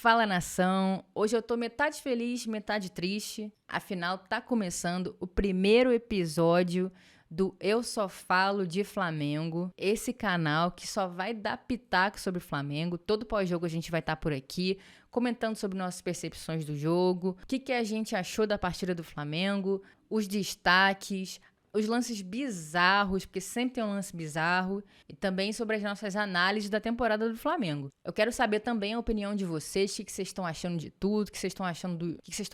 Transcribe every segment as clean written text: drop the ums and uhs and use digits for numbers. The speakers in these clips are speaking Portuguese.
Fala, nação! Hoje eu tô metade feliz, metade triste. Afinal, tá começando o primeiro episódio do Eu Só Falo de Flamengo. Esse canal que só vai dar pitaco sobre o Flamengo. Todo pós-jogo a gente vai estar por aqui, comentando sobre nossas percepções do jogo, o que a gente achou da partida do Flamengo, os destaques, os lances bizarros, porque sempre tem um lance bizarro, e também sobre as nossas análises da temporada do Flamengo. Eu quero saber também a opinião de vocês, o que vocês estão achando de tudo, o que vocês estão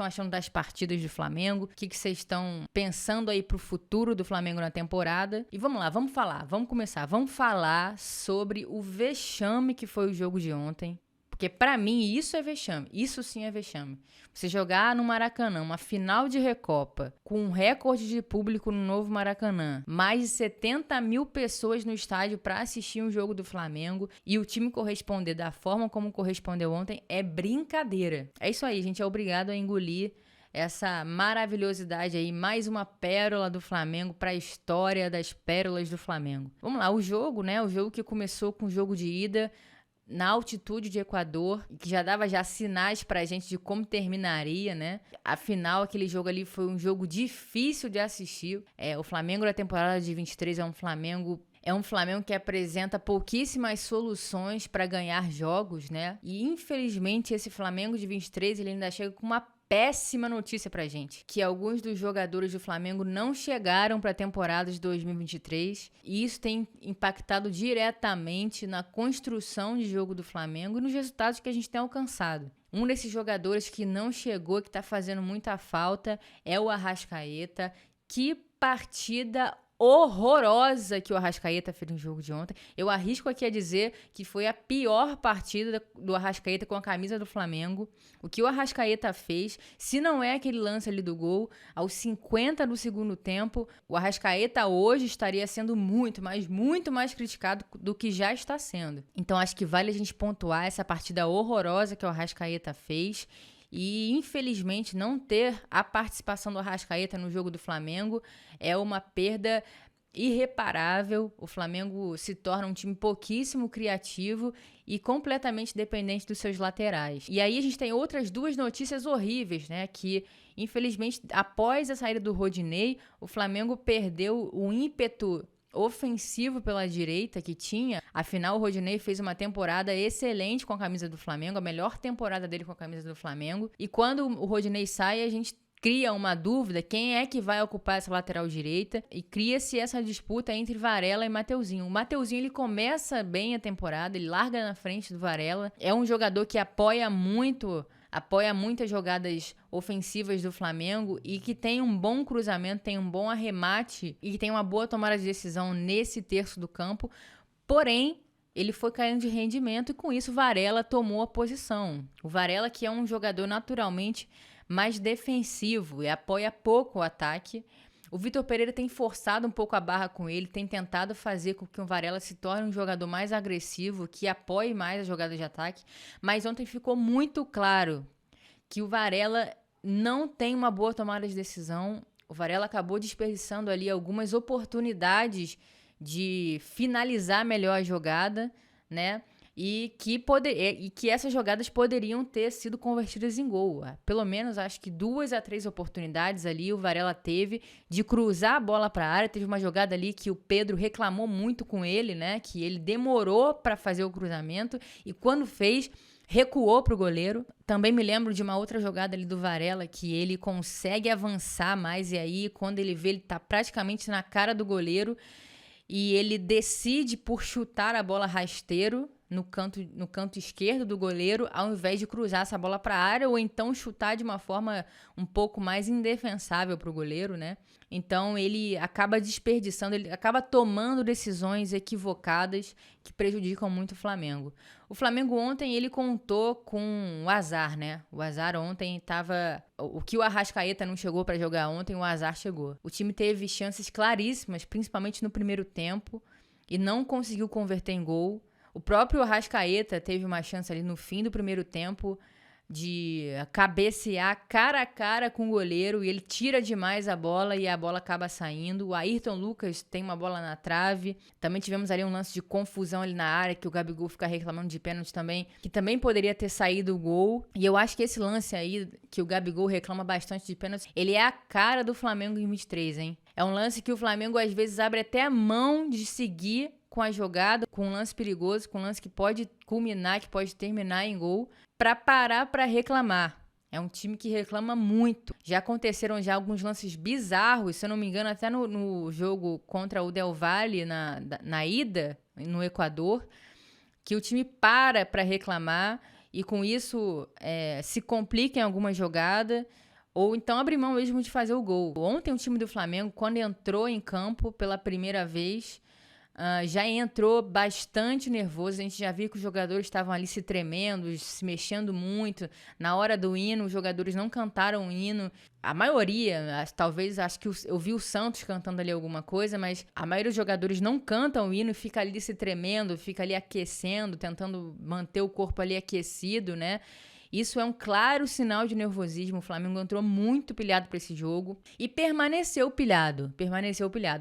achando das partidas do Flamengo, o que vocês estão pensando aí pro futuro do Flamengo na temporada. E vamos lá, vamos falar sobre o vexame que foi o jogo de ontem. Porque pra mim isso é vexame, isso sim é vexame. Você jogar no Maracanã, uma final de Recopa, com um recorde de público no novo Maracanã, mais de 70 mil pessoas no estádio pra assistir um jogo do Flamengo e o time corresponder da forma como correspondeu ontem, é brincadeira. É isso aí, a gente é obrigado a engolir essa maravilhosidade aí, mais uma pérola do Flamengo para a história das pérolas do Flamengo. Vamos lá, o jogo que começou com o jogo de ida na altitude de Equador, que já dava sinais pra gente de como terminaria, né? Afinal, aquele jogo ali foi um jogo difícil de assistir. O Flamengo da temporada de 23 é um Flamengo que apresenta pouquíssimas soluções para ganhar jogos, né? E infelizmente esse Flamengo de 23 ele ainda chega com uma péssima notícia pra gente, que alguns dos jogadores do Flamengo não chegaram para a temporada de 2023 e isso tem impactado diretamente na construção de jogo do Flamengo e nos resultados que a gente tem alcançado. Um desses jogadores que não chegou, que tá fazendo muita falta, é o Arrascaeta. Que partida horrorosa que o Arrascaeta fez no jogo de ontem. Eu arrisco aqui a dizer que foi a pior partida do Arrascaeta com a camisa do Flamengo. O que o Arrascaeta fez, se não é aquele lance ali do gol, aos 50 do segundo tempo, o Arrascaeta hoje estaria sendo muito mais criticado do que já está sendo. Então acho que vale a gente pontuar essa partida horrorosa que o Arrascaeta fez. E, infelizmente, não ter a participação do Arrascaeta no jogo do Flamengo é uma perda irreparável. O Flamengo se torna um time pouquíssimo criativo e completamente dependente dos seus laterais. E aí a gente tem outras duas notícias horríveis, né? Que, infelizmente, após a saída do Rodinei, o Flamengo perdeu o ímpeto ofensivo pela direita que tinha. Afinal, o Rodinei fez uma temporada excelente com a camisa do Flamengo, a melhor temporada dele com a camisa do Flamengo. E quando o Rodinei sai, a gente cria uma dúvida, quem é que vai ocupar essa lateral direita? E cria-se essa disputa entre Varela e Mateuzinho. O Mateuzinho, ele começa bem a temporada, ele larga na frente do Varela. É um jogador que apoia muitas jogadas ofensivas do Flamengo e que tem um bom cruzamento, tem um bom arremate e tem uma boa tomada de decisão nesse terço do campo. Porém, ele foi caindo de rendimento e com isso o Varela tomou a posição. O Varela, que é um jogador naturalmente mais defensivo e apoia pouco o ataque. O Vitor Pereira tem forçado um pouco a barra com ele, tem tentado fazer com que o Varela se torne um jogador mais agressivo, que apoie mais a jogada de ataque, mas ontem ficou muito claro que o Varela não tem uma boa tomada de decisão. O Varela acabou desperdiçando ali algumas oportunidades de finalizar melhor a jogada, né? E que essas jogadas poderiam ter sido convertidas em gol. Pelo menos, acho que 2 a 3 oportunidades ali o Varela teve de cruzar a bola para a área. Teve uma jogada ali que o Pedro reclamou muito com ele, né? Que ele demorou para fazer o cruzamento e quando fez, recuou pro goleiro. Também me lembro de uma outra jogada ali do Varela que ele consegue avançar mais e aí quando ele vê, ele tá praticamente na cara do goleiro e ele decide por chutar a bola rasteiro no canto esquerdo do goleiro, ao invés de cruzar essa bola para a área ou então chutar de uma forma um pouco mais indefensável para o goleiro, né? Então ele acaba desperdiçando, ele acaba tomando decisões equivocadas que prejudicam muito o Flamengo. O Flamengo ontem ele contou com o azar, né? O azar ontem estava... O que o Arrascaeta não chegou para jogar ontem, o azar chegou. O time teve chances claríssimas, principalmente no primeiro tempo, e não conseguiu converter em gol. O próprio Arrascaeta teve uma chance ali no fim do primeiro tempo, de cabecear cara a cara com o goleiro e ele tira demais a bola e a bola acaba saindo. O Ayrton Lucas tem uma bola na trave. Também tivemos ali um lance de confusão ali na área, que o Gabigol fica reclamando de pênalti também, que também poderia ter saído o gol. E eu acho que esse lance aí, que o Gabigol reclama bastante de pênalti, ele é a cara do Flamengo em 23, hein? É um lance que o Flamengo às vezes abre até a mão de seguir com a jogada, com um lance perigoso, com um lance que pode culminar, que pode terminar em gol, para parar para reclamar. É um time que reclama muito. Já aconteceram alguns lances bizarros, se eu não me engano, até no jogo contra o Del Valle, na ida, no Equador, que o time para reclamar e com isso se complica em alguma jogada ou então abre mão mesmo de fazer o gol. Ontem o time do Flamengo, quando entrou em campo pela primeira vez, já entrou bastante nervoso. A gente já viu que os jogadores estavam ali se tremendo, se mexendo muito. Na hora do hino, os jogadores não cantaram o hino. A maioria, talvez, acho que eu vi o Santos cantando ali alguma coisa, mas a maioria dos jogadores não cantam o hino e fica ali se tremendo, fica ali aquecendo, tentando manter o corpo ali aquecido, né? Isso é um claro sinal de nervosismo. O Flamengo entrou muito pilhado para esse jogo e permaneceu pilhado.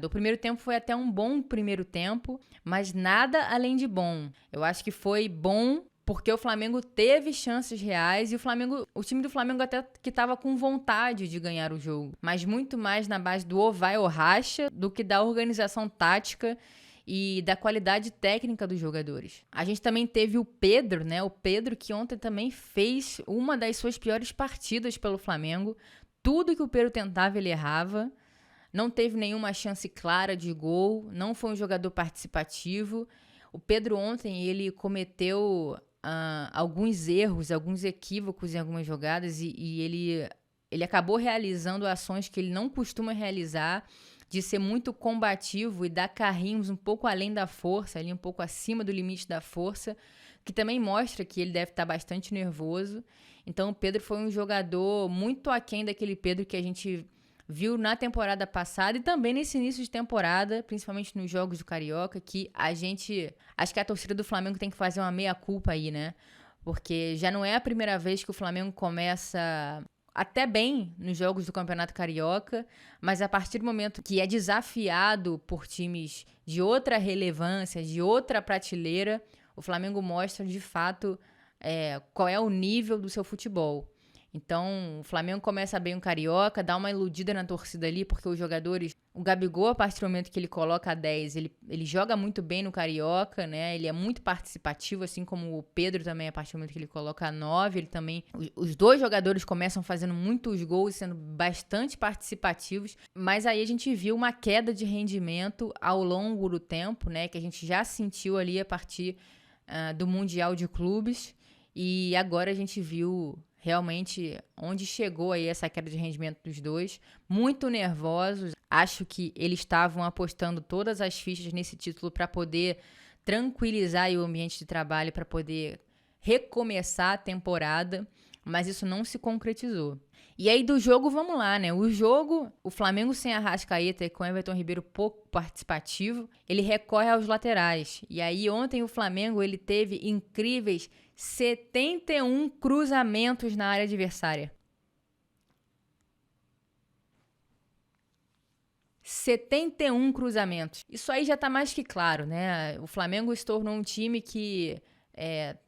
O primeiro tempo foi até um bom primeiro tempo, mas nada além de bom. Eu acho que foi bom porque o Flamengo teve chances reais e o time do Flamengo até que estava com vontade de ganhar o jogo, mas muito mais na base do ou vai ou racha do que da organização tática e da qualidade técnica dos jogadores. A gente também teve o Pedro, né? O Pedro que ontem também fez uma das suas piores partidas pelo Flamengo. Tudo que o Pedro tentava, ele errava. Não teve nenhuma chance clara de gol. Não foi um jogador participativo. O Pedro ontem, ele cometeu alguns erros, alguns equívocos em algumas jogadas e ele acabou realizando ações que ele não costuma realizar, de ser muito combativo e dar carrinhos um pouco além da força, ali um pouco acima do limite da força, que também mostra que ele deve estar bastante nervoso. Então o Pedro foi um jogador muito aquém daquele Pedro que a gente viu na temporada passada e também nesse início de temporada, principalmente nos jogos do Carioca, que acho que a torcida do Flamengo tem que fazer uma meia-culpa aí, né? Porque já não é a primeira vez que o Flamengo começa até bem nos jogos do Campeonato Carioca, mas a partir do momento que é desafiado por times de outra relevância, de outra prateleira, o Flamengo mostra de fato qual é o nível do seu futebol. Então, o Flamengo começa bem o Carioca, dá uma iludida na torcida ali, porque os jogadores... O Gabigol, a partir do momento que ele coloca a 10, ele joga muito bem no Carioca, né? Ele é muito participativo, assim como o Pedro também, a partir do momento que ele coloca a 9. Ele também... Os dois jogadores começam fazendo muitos gols, sendo bastante participativos, mas aí a gente viu uma queda de rendimento ao longo do tempo, né? Que a gente já sentiu ali a partir do Mundial de Clubes, e agora a gente viu realmente onde chegou aí essa queda de rendimento dos dois, muito nervosos. Acho que eles estavam apostando todas as fichas nesse título para poder tranquilizar aí o ambiente de trabalho, para poder recomeçar a temporada, mas isso não se concretizou. E aí do jogo, vamos lá, né? O Flamengo sem Arrascaeta e com Everton Ribeiro pouco participativo, ele recorre aos laterais. E aí ontem o Flamengo, ele teve incríveis 71 cruzamentos na área adversária. 71 cruzamentos. Isso aí já tá mais que claro, né? O Flamengo se tornou um time que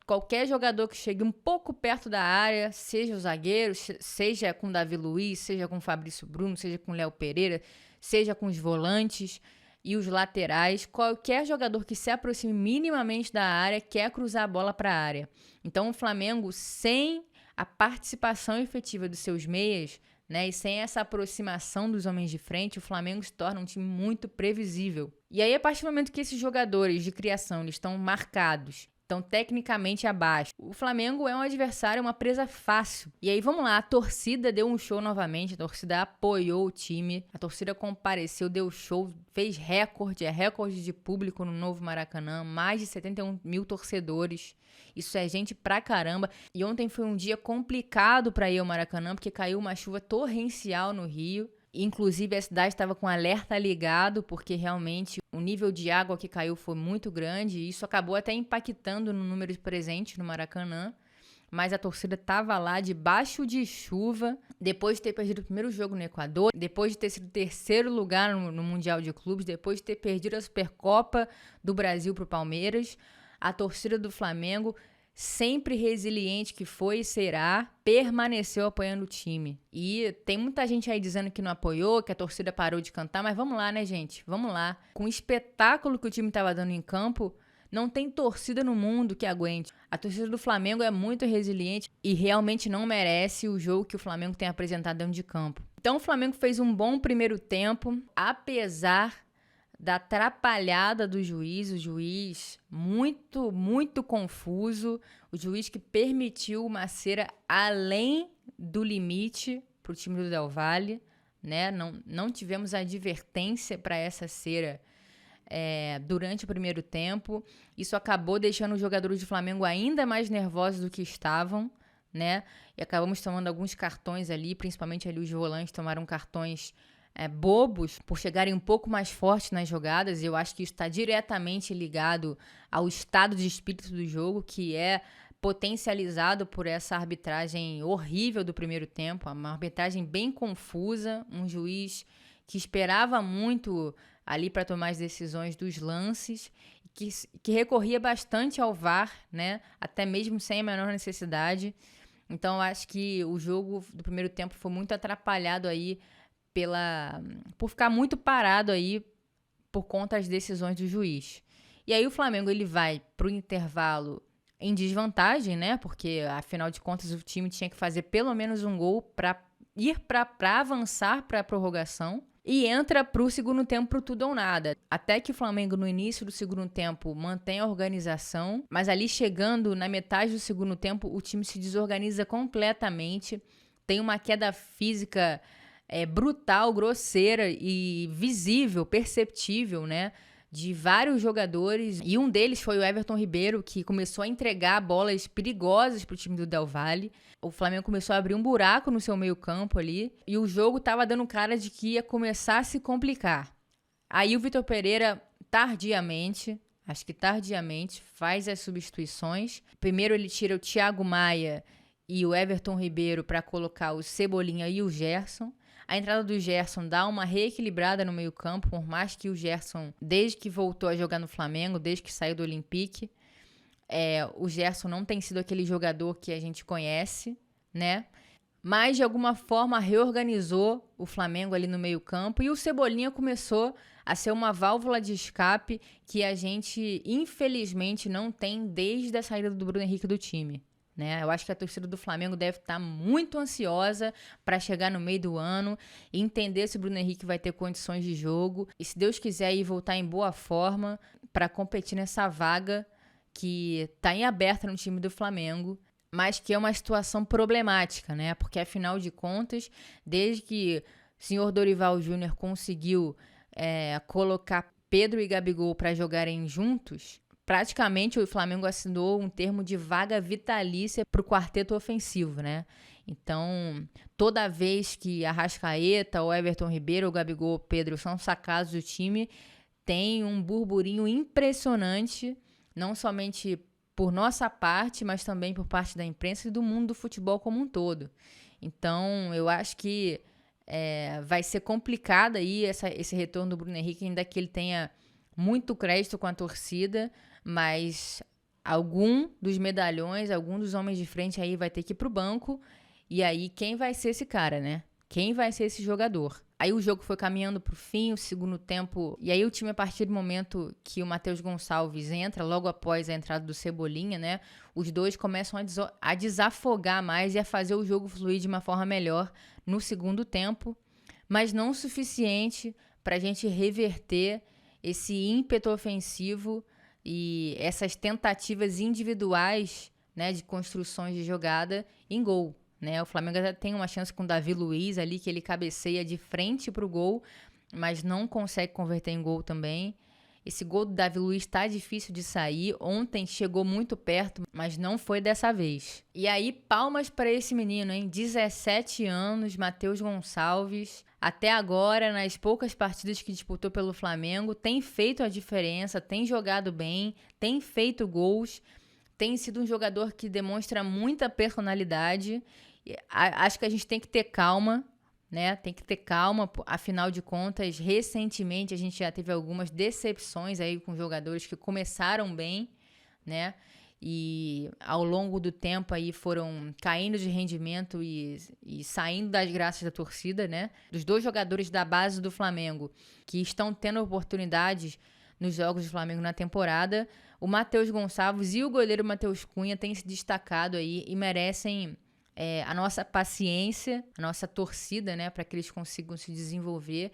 qualquer jogador que chegue um pouco perto da área, seja o zagueiro, seja com o Davi Luiz, seja com o Fabrício Bruno, seja com o Léo Pereira, seja com os volantes e os laterais, qualquer jogador que se aproxime minimamente da área quer cruzar a bola para a área. Então o Flamengo, sem a participação efetiva dos seus meias, né, e sem essa aproximação dos homens de frente, o Flamengo se torna um time muito previsível. E aí, a partir do momento que esses jogadores de criação eles estão marcados, estão tecnicamente abaixo, o Flamengo é um adversário, uma presa fácil. E aí, vamos lá, a torcida deu um show novamente, a torcida apoiou o time, a torcida compareceu, deu show, fez recorde de público no novo Maracanã, mais de 71 mil torcedores. Isso é gente pra caramba. E ontem foi um dia complicado para ir ao Maracanã, porque caiu uma chuva torrencial no Rio. Inclusive, a cidade estava com alerta ligado, porque realmente o nível de água que caiu foi muito grande. E isso acabou até impactando no número de presentes no Maracanã. mas a torcida estava lá debaixo de chuva, depois de ter perdido o primeiro jogo no Equador, depois de ter sido terceiro lugar no Mundial de Clubes, depois de ter perdido a Supercopa do Brasil para o Palmeiras. A torcida do Flamengo, sempre resiliente que foi e será, permaneceu apoiando o time. E tem muita gente aí dizendo que não apoiou, que a torcida parou de cantar, mas vamos lá, né, gente? Vamos lá. Com o espetáculo que o time estava dando em campo, não tem torcida no mundo que aguente. A torcida do Flamengo é muito resiliente e realmente não merece o jogo que o Flamengo tem apresentado dentro de campo. Então o Flamengo fez um bom primeiro tempo, apesar da atrapalhada do juiz, o juiz muito, muito confuso, o juiz que permitiu uma cera além do limite para o time do Del Valle, né? Não tivemos advertência para essa cera durante o primeiro tempo. Isso acabou deixando os jogadores do Flamengo ainda mais nervosos do que estavam, né? E acabamos tomando alguns cartões ali, principalmente ali os volantes tomaram cartões bobos por chegarem um pouco mais fortes nas jogadas. Eu acho que isso está diretamente ligado ao estado de espírito do jogo, que é potencializado por essa arbitragem horrível do primeiro tempo, uma arbitragem bem confusa, um juiz que esperava muito ali para tomar as decisões dos lances, que recorria bastante ao VAR, né? Até mesmo sem a menor necessidade. Então, eu acho que o jogo do primeiro tempo foi muito atrapalhado aí por ficar muito parado aí por conta das decisões do juiz. E aí o Flamengo ele vai pro intervalo em desvantagem, né? Porque, afinal de contas, o time tinha que fazer pelo menos um gol para avançar para a prorrogação. E entra pro segundo tempo pro tudo ou nada. Até que o Flamengo, no início do segundo tempo, mantém a organização, mas ali chegando na metade do segundo tempo, o time se desorganiza completamente. Tem uma queda física brutal, grosseira e visível, perceptível, né? De vários jogadores. E um deles foi o Everton Ribeiro, que começou a entregar bolas perigosas pro time do Del Valle. O Flamengo começou a abrir um buraco no seu meio campo ali. E o jogo tava dando cara de que ia começar a se complicar. Aí o Vitor Pereira, tardiamente, faz as substituições. Primeiro ele tira o Thiago Maia e o Everton Ribeiro para colocar o Cebolinha e o Gerson. A entrada do Gerson dá uma reequilibrada no meio campo, por mais que o Gerson, desde que voltou a jogar no Flamengo, desde que saiu do Olympique, o Gerson não tem sido aquele jogador que a gente conhece, né? Mas, de alguma forma, reorganizou o Flamengo ali no meio campo e o Cebolinha começou a ser uma válvula de escape que a gente, infelizmente, não tem desde a saída do Bruno Henrique do time. Né? Eu acho que a torcida do Flamengo deve estar muito ansiosa para chegar no meio do ano e entender se o Bruno Henrique vai ter condições de jogo e, se Deus quiser, ir voltar em boa forma para competir nessa vaga que está em aberta no time do Flamengo, mas que é uma situação problemática, né? Porque, afinal de contas, desde que o senhor Dorival Júnior conseguiu colocar Pedro e Gabigol para jogarem juntos, praticamente o Flamengo assinou um termo de vaga vitalícia para o quarteto ofensivo, né? Então, toda vez que a Arrascaeta, o Everton Ribeiro, o Gabigol, o Pedro são sacados do time, tem um burburinho impressionante, não somente por nossa parte, mas também por parte da imprensa e do mundo do futebol como um todo. Então, eu acho que vai ser complicado aí esse retorno do Bruno Henrique, ainda que ele tenha muito crédito com a torcida, mas algum dos medalhões, algum dos homens de frente aí vai ter que ir pro banco. E aí, quem vai ser esse cara, né? Quem vai ser esse jogador? Aí o jogo foi caminhando pro fim, o segundo tempo. E aí o time, a partir do momento que o Matheus Gonçalves entra, logo após a entrada do Cebolinha, né? Os dois começam a desafogar mais e a fazer o jogo fluir de uma forma melhor no segundo tempo. Mas não o suficiente pra gente reverter esse ímpeto ofensivo e essas tentativas individuais, né, de construções de jogada em gol, né? O Flamengo até tem uma chance com o Davi Luiz ali, que ele cabeceia de frente pro gol, mas não consegue converter em gol também. Esse gol do Davi Luiz tá difícil de sair. Ontem chegou muito perto, mas não foi dessa vez. E aí, palmas para esse menino, hein? 17 anos, Matheus Gonçalves. Até agora, nas poucas partidas que disputou pelo Flamengo, tem feito a diferença, tem jogado bem, tem feito gols, tem sido um jogador que demonstra muita personalidade. Acho que a gente tem que ter calma, né? Tem que ter calma, afinal de contas, recentemente a gente já teve algumas decepções aí com jogadores que começaram bem, né? E ao longo do tempo aí foram caindo de rendimento e saindo das graças da torcida, né? Dos 2 jogadores da base do Flamengo que estão tendo oportunidades nos jogos do Flamengo na temporada, o Matheus Gonçalves e o goleiro Matheus Cunha têm se destacado aí e merecem a nossa paciência, a nossa torcida, né? Para que eles consigam se desenvolver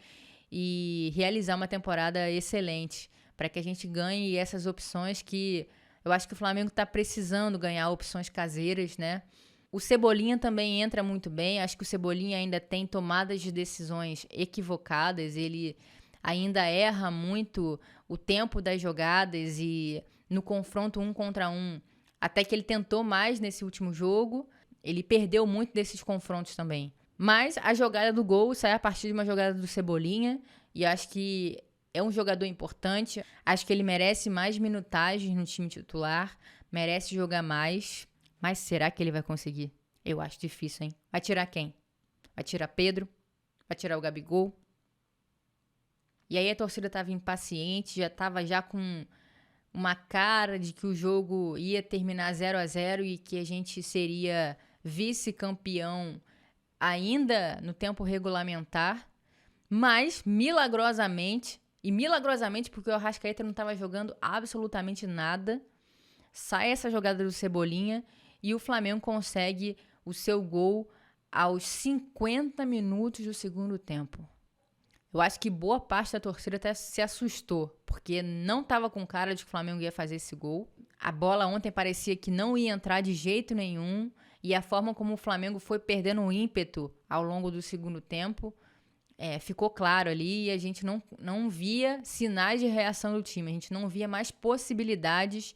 e realizar uma temporada excelente, para que a gente ganhe essas opções que eu acho que o Flamengo está precisando ganhar, opções caseiras, né? O Cebolinha também entra muito bem. Acho que o Cebolinha ainda tem tomadas de decisões equivocadas. Ele ainda erra muito o tempo das jogadas e no confronto 1 contra 1. Até que ele tentou mais nesse último jogo. Ele perdeu muito desses confrontos também. Mas a jogada do gol sai a partir de uma jogada do Cebolinha. E acho que é um jogador importante. Acho que ele merece mais minutagens no time titular. Merece jogar mais. Mas será que ele vai conseguir? Eu acho difícil, hein? Vai tirar quem? Vai tirar Pedro? Vai tirar o Gabigol? E aí a torcida estava impaciente. Já estava já com uma cara de que o jogo ia terminar 0-0 e que a gente seria vice-campeão ainda no tempo regulamentar. Mas, milagrosamente porque o Arrascaeta não estava jogando absolutamente nada, sai essa jogada do Cebolinha e o Flamengo consegue o seu gol aos 50 minutos do segundo tempo. Eu acho que boa parte da torcida até se assustou, porque não estava com cara de que o Flamengo ia fazer esse gol. A bola ontem parecia que não ia entrar de jeito nenhum, e a forma como o Flamengo foi perdendo o ímpeto ao longo do segundo tempo ficou claro ali, e a gente não via sinais de reação do time, a gente não via mais possibilidades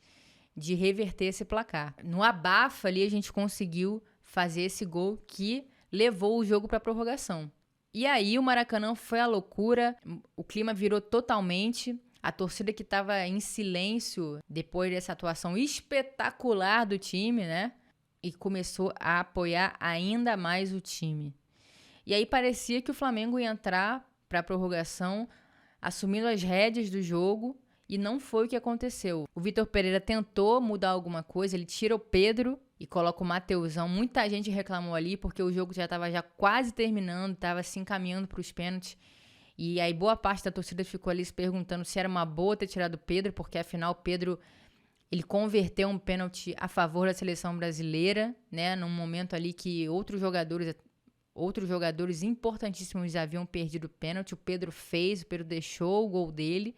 de reverter esse placar. No abafa ali a gente conseguiu fazer esse gol que levou o jogo para a prorrogação. E aí o Maracanã foi a loucura, o clima virou totalmente, a torcida que estava em silêncio depois dessa atuação espetacular do time, né? E começou a apoiar ainda mais o time. E aí parecia que o Flamengo ia entrar para a prorrogação assumindo as rédeas do jogo, e não foi o que aconteceu. O Vitor Pereira tentou mudar alguma coisa, ele tira o Pedro e coloca o Mateusão. Muita gente reclamou ali porque o jogo já estava quase terminando, estava se encaminhando para os pênaltis. E aí boa parte da torcida ficou ali se perguntando se era uma boa ter tirado o Pedro, porque afinal o Pedro ele converteu um pênalti a favor da seleção brasileira, né? Num momento ali que outros jogadores importantíssimos haviam perdido o pênalti. O Pedro deixou o gol dele.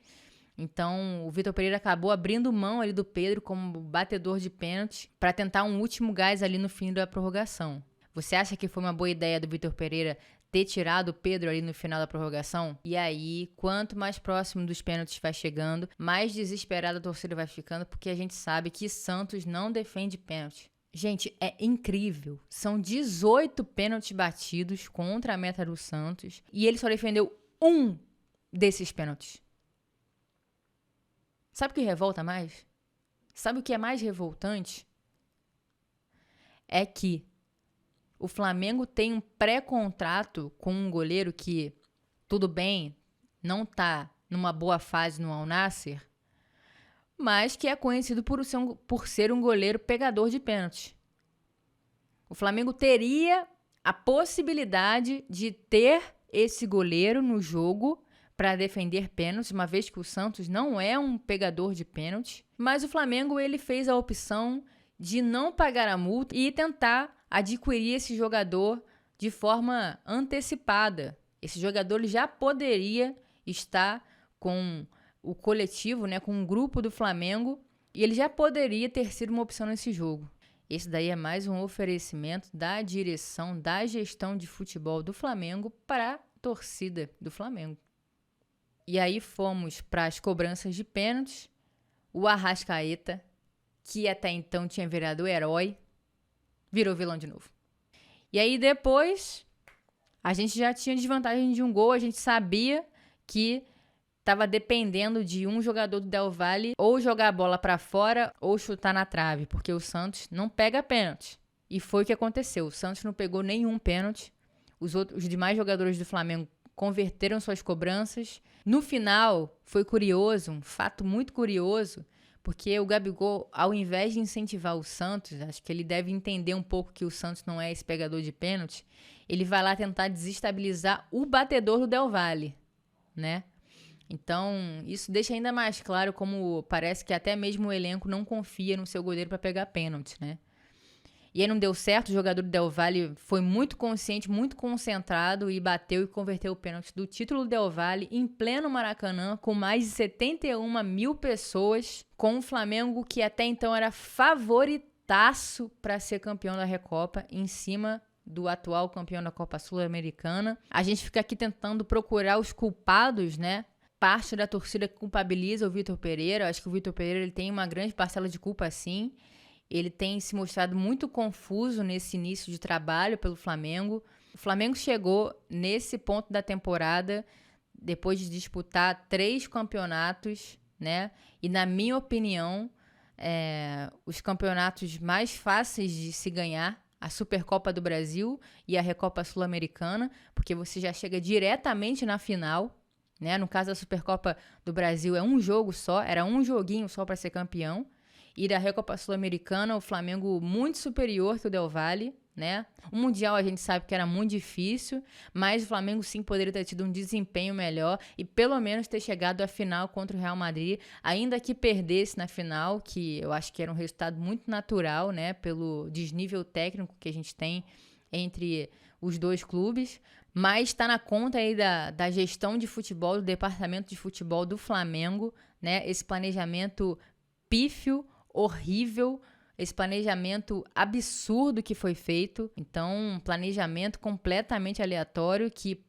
Então, o Vitor Pereira acabou abrindo mão ali do Pedro como batedor de pênalti para tentar um último gás ali no fim da prorrogação. Você acha que foi uma boa ideia do Vitor Pereira ter tirado o Pedro ali no final da prorrogação? E aí, quanto mais próximo dos pênaltis vai chegando, mais desesperada a torcida vai ficando, porque a gente sabe que Santos não defende pênalti. Gente, é incrível. São 18 pênaltis batidos contra a meta do Santos e ele só defendeu um desses pênaltis. Sabe o que revolta mais? Sabe o que é mais revoltante? É que o Flamengo tem um pré-contrato com um goleiro que, tudo bem, não tá numa boa fase no Al Nassr, mas que é conhecido por ser um goleiro pegador de pênaltis. O Flamengo teria a possibilidade de ter esse goleiro no jogo para defender pênaltis, uma vez que o Santos não é um pegador de pênaltis, mas o Flamengo ele fez a opção de não pagar a multa e tentar adquirir esse jogador de forma antecipada. Esse jogador ele já poderia estar com o coletivo, né, com o grupo do Flamengo, e ele já poderia ter sido uma opção nesse jogo. Esse daí é mais um oferecimento da direção, da gestão de futebol do Flamengo para a torcida do Flamengo. E aí fomos para as cobranças de pênaltis. O Arrascaeta, que até então tinha virado herói, virou vilão de novo. E aí depois, a gente já tinha desvantagem de um gol, a gente sabia que estava dependendo de um jogador do Del Valle ou jogar a bola para fora ou chutar na trave, porque o Santos não pega pênalti. E foi o que aconteceu. O Santos não pegou nenhum pênalti. Os demais jogadores do Flamengo converteram suas cobranças. No final, foi curioso, um fato muito curioso, porque o Gabigol, ao invés de incentivar o Santos, acho que ele deve entender um pouco que o Santos não é esse pegador de pênalti, ele vai lá tentar desestabilizar o batedor do Del Valle, né? Então, isso deixa ainda mais claro como parece que até mesmo o elenco não confia no seu goleiro para pegar pênalti, né? E aí não deu certo, o jogador do Del Valle foi muito consciente, muito concentrado e bateu e converteu o pênalti do título do Del Valle em pleno Maracanã, com mais de 71 mil pessoas, com o Flamengo que até então era favoritaço para ser campeão da Recopa, em cima do atual campeão da Copa Sul-Americana. A gente fica aqui tentando procurar os culpados, né? Parte da torcida que culpabiliza o Vitor Pereira. Acho que o Vitor Pereira ele tem uma grande parcela de culpa, sim. Ele tem se mostrado muito confuso nesse início de trabalho pelo Flamengo. O Flamengo chegou nesse ponto da temporada depois de disputar 3 campeonatos, né? E, na minha opinião, os campeonatos mais fáceis de se ganhar, a Supercopa do Brasil e a Recopa Sul-Americana, porque você já chega diretamente na final, né? No caso da Supercopa do Brasil é um jogo só, era um joguinho só para ser campeão. E da Recopa Sul-Americana, o Flamengo muito superior que o Del Valle, né? O Mundial a gente sabe que era muito difícil, mas o Flamengo sim poderia ter tido um desempenho melhor e pelo menos ter chegado à final contra o Real Madrid, ainda que perdesse na final, que eu acho que era um resultado muito natural, né? Pelo desnível técnico que a gente tem entre os dois clubes. Mas está na conta aí da gestão de futebol, do departamento de futebol do Flamengo, né? Esse planejamento pífio, horrível, esse planejamento absurdo que foi feito. Então, um planejamento completamente aleatório que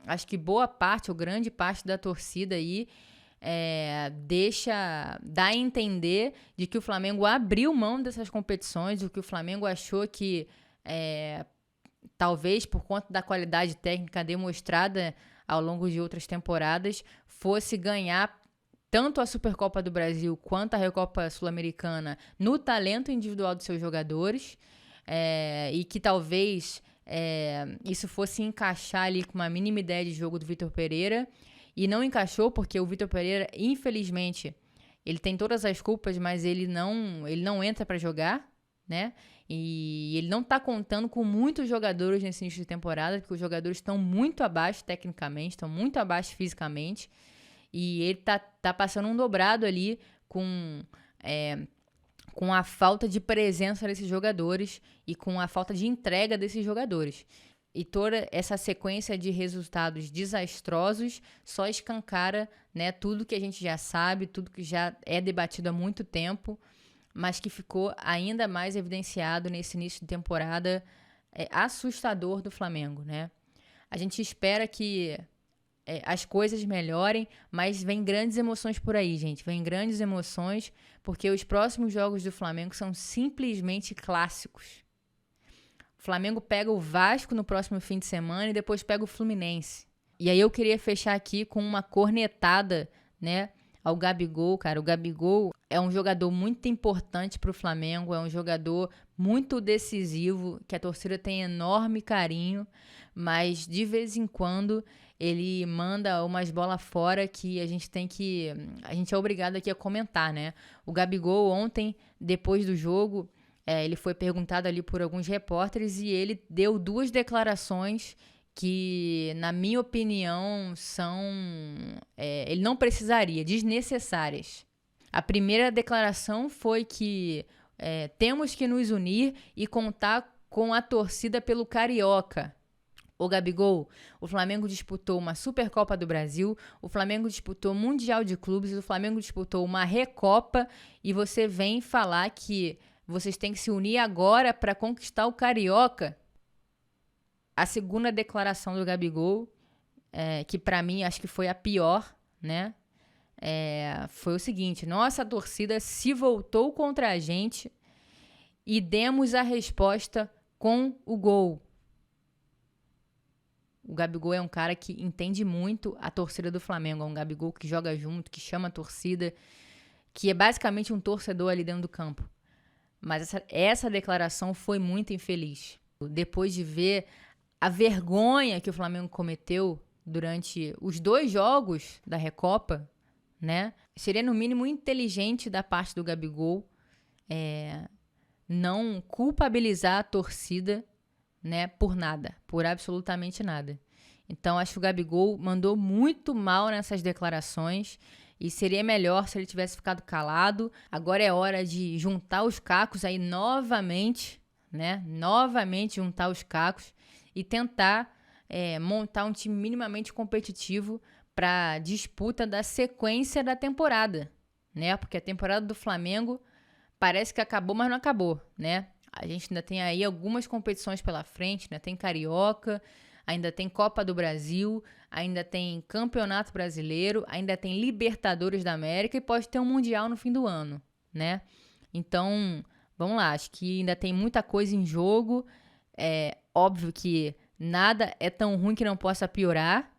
acho que boa parte ou grande parte da torcida aí dá a entender de que o Flamengo abriu mão dessas competições, o que o Flamengo achou que talvez por conta da qualidade técnica demonstrada ao longo de outras temporadas, fosse ganhar tanto a Supercopa do Brasil quanto a Recopa Sul-Americana no talento individual dos seus jogadores, e que talvez isso fosse encaixar ali com uma mínima ideia de jogo do Vitor Pereira, e não encaixou porque o Vitor Pereira, infelizmente, ele tem todas as culpas, mas ele não entra para jogar, né? E ele não tá contando com muitos jogadores nesse início de temporada, porque os jogadores estão muito abaixo tecnicamente, estão muito abaixo fisicamente. E ele tá passando um dobrado ali com a falta de presença desses jogadores e com a falta de entrega desses jogadores. E toda essa sequência de resultados desastrosos só escancara, né, tudo que a gente já sabe, tudo que já é debatido há muito tempo, mas que ficou ainda mais evidenciado nesse início de temporada assustador do Flamengo, né? A gente espera que as coisas melhorem, mas vem grandes emoções por aí, gente. Vem grandes emoções, porque os próximos jogos do Flamengo são simplesmente clássicos. O Flamengo pega o Vasco no próximo fim de semana e depois pega o Fluminense. E aí eu queria fechar aqui com uma cornetada, né, ao Gabigol, cara. O Gabigol é um jogador muito importante para o Flamengo, é um jogador muito decisivo, que a torcida tem enorme carinho, mas de vez em quando ele manda umas bolas fora que a gente é obrigado aqui a comentar, né? O Gabigol ontem, depois do jogo, ele foi perguntado ali por alguns repórteres e ele deu 2 declarações que, na minha opinião, ele não precisaria, desnecessárias. A primeira declaração foi que temos que nos unir e contar com a torcida pelo Carioca. Ô Gabigol, o Flamengo disputou uma Supercopa do Brasil, o Flamengo disputou Mundial de Clubes, o Flamengo disputou uma Recopa e você vem falar que vocês têm que se unir agora para conquistar o Carioca? A segunda declaração do Gabigol, que para mim acho que foi a pior, né? Foi o seguinte: nossa torcida se voltou contra a gente e demos a resposta com o gol. O Gabigol é um cara que entende muito a torcida do Flamengo. É um Gabigol que joga junto, que chama a torcida, que é basicamente um torcedor ali dentro do campo. Mas essa declaração foi muito infeliz. Depois de ver a vergonha que o Flamengo cometeu durante os 2 jogos da Recopa, né? Seria no mínimo inteligente da parte do Gabigol não culpabilizar a torcida, né, por nada, por absolutamente nada. Então, acho que o Gabigol mandou muito mal nessas declarações e seria melhor se ele tivesse ficado calado. Agora é hora de juntar os cacos aí novamente, né? Novamente juntar os cacos e tentar montar um time minimamente competitivo para a disputa da sequência da temporada, né? Porque a temporada do Flamengo parece que acabou, mas não acabou, né? A gente ainda tem aí algumas competições pela frente, né? Tem Carioca, ainda tem Copa do Brasil, ainda tem Campeonato Brasileiro, ainda tem Libertadores da América e pode ter um Mundial no fim do ano, né? Então, vamos lá, acho que ainda tem muita coisa em jogo. É óbvio que nada é tão ruim que não possa piorar,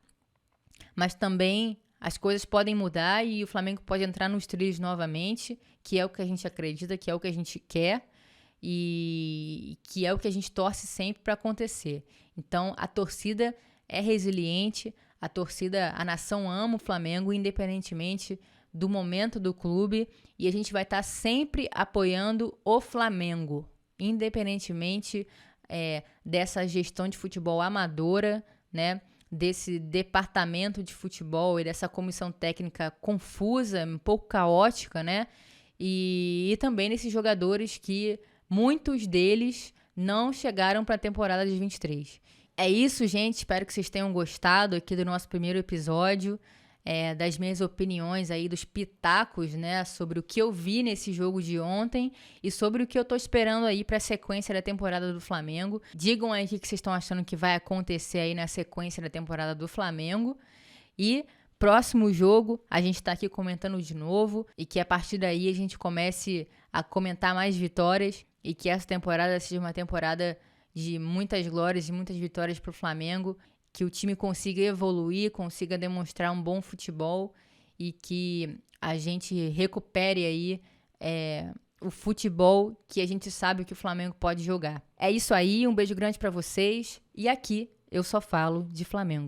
mas também as coisas podem mudar e o Flamengo pode entrar nos trilhos novamente, que é o que a gente acredita, que é o que a gente quer e que é o que a gente torce sempre para acontecer. Então, a torcida é resiliente, a nação ama o Flamengo, independentemente do momento do clube, e a gente vai estar sempre apoiando o Flamengo, independentemente dessa gestão de futebol amadora, né? Desse departamento de futebol e dessa comissão técnica confusa, um pouco caótica, né? E também desses jogadores que muitos deles não chegaram para a temporada de 23. É isso, gente. Espero que vocês tenham gostado aqui do nosso primeiro episódio, das minhas opiniões aí, dos pitacos, né, sobre o que eu vi nesse jogo de ontem e sobre o que eu tô esperando aí para a sequência da temporada do Flamengo. Digam aí o que vocês estão achando que vai acontecer aí na sequência da temporada do Flamengo. E próximo jogo, a gente tá aqui comentando de novo e que a partir daí a gente comece a comentar mais vitórias e que essa temporada seja uma temporada de muitas glórias e muitas vitórias pro Flamengo, que o time consiga evoluir, consiga demonstrar um bom futebol e que a gente recupere aí o futebol que a gente sabe que o Flamengo pode jogar. É isso aí, um beijo grande pra vocês e aqui eu só falo de Flamengo.